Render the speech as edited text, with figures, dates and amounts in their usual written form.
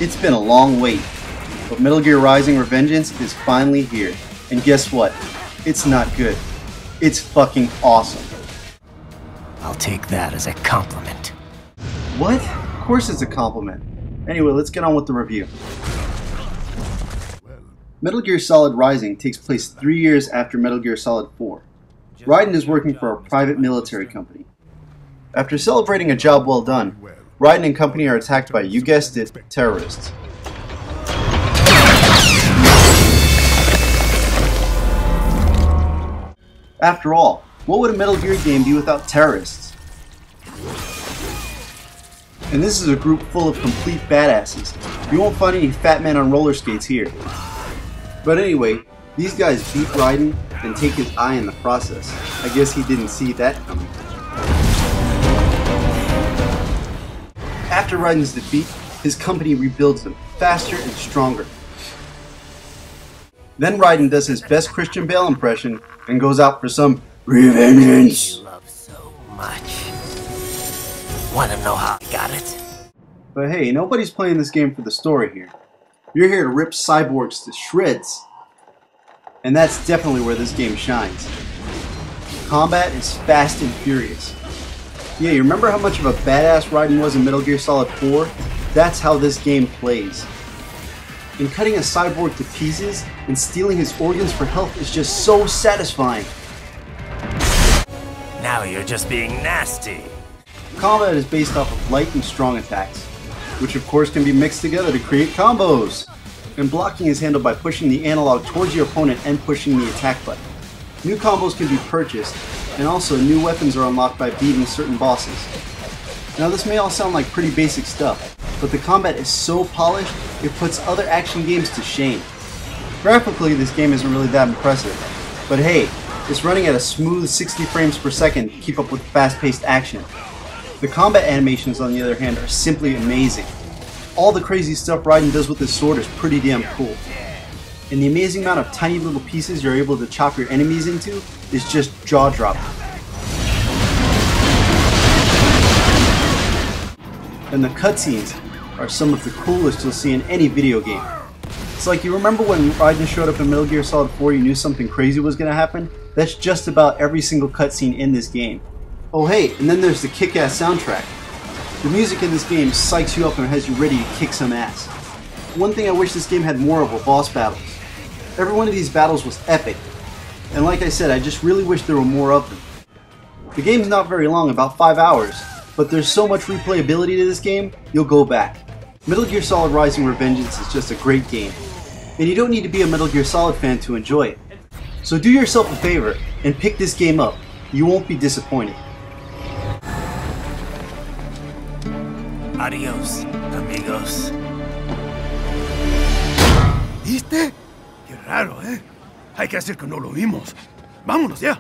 It's been a long wait, but Metal Gear Rising: Revengeance is finally here. And guess what? It's not good. It's fucking awesome. I'll take that as a compliment. What? Of course it's a compliment. Anyway, let's get on with the review. Metal Gear Solid Rising takes place 3 years after Metal Gear Solid 4. Raiden is working for a private military company. After celebrating a job well done, Raiden and company are attacked by, you guessed it, terrorists. After all, what would a Metal Gear game be without terrorists? And this is a group full of complete badasses. You won't find any fat men on roller skates here. But anyway, these guys beat Raiden and take his eye in the process. I guess he didn't see that coming. After Raiden's defeat, his company rebuilds them faster and stronger. Then Raiden does his best Christian Bale impression and goes out for some Revengeance. You love so much. Wanna know how I got it? But hey, nobody's playing this game for the story here. You're here to rip cyborgs to shreds. And that's definitely where this game shines. Combat is fast and furious. Yeah, you remember how much of a badass Raiden was in Metal Gear Solid 4? That's how this game plays. And cutting a cyborg to pieces and stealing his organs for health is just so satisfying. Now you're just being nasty. Combat is based off of light and strong attacks, which of course can be mixed together to create combos. And blocking is handled by pushing the analog towards your opponent and pushing the attack button. New combos can be purchased, and also new weapons are unlocked by beating certain bosses. Now this may all sound like pretty basic stuff, but the combat is so polished, it puts other action games to shame. Graphically, this game isn't really that impressive, but hey, it's running at a smooth 60 frames per second to keep up with fast-paced action. The combat animations, on the other hand, are simply amazing. All the crazy stuff Raiden does with his sword is pretty damn cool. And the amazing amount of tiny little pieces you're able to chop your enemies into is just jaw-dropping. And the cutscenes are some of the coolest you'll see in any video game. It's like, you remember when Raiden showed up in Metal Gear Solid 4, you knew something crazy was going to happen? That's just about every single cutscene in this game. Oh hey, and then there's the kick-ass soundtrack. The music in this game psychs you up and has you ready to kick some ass. One thing I wish this game had more of were boss battles. Every one of these battles was epic, and like I said, I just really wish there were more of them. The game's not very long, about 5 hours, but there's so much replayability to this game, you'll go back. Metal Gear Solid Rising: Revengeance is just a great game, and you don't need to be a Metal Gear Solid fan to enjoy it. So do yourself a favor and pick this game up. You won't be disappointed. Adios, amigos. ¿Viste? Qué raro, ¿eh? Hay que hacer que no lo vimos. Vámonos ya.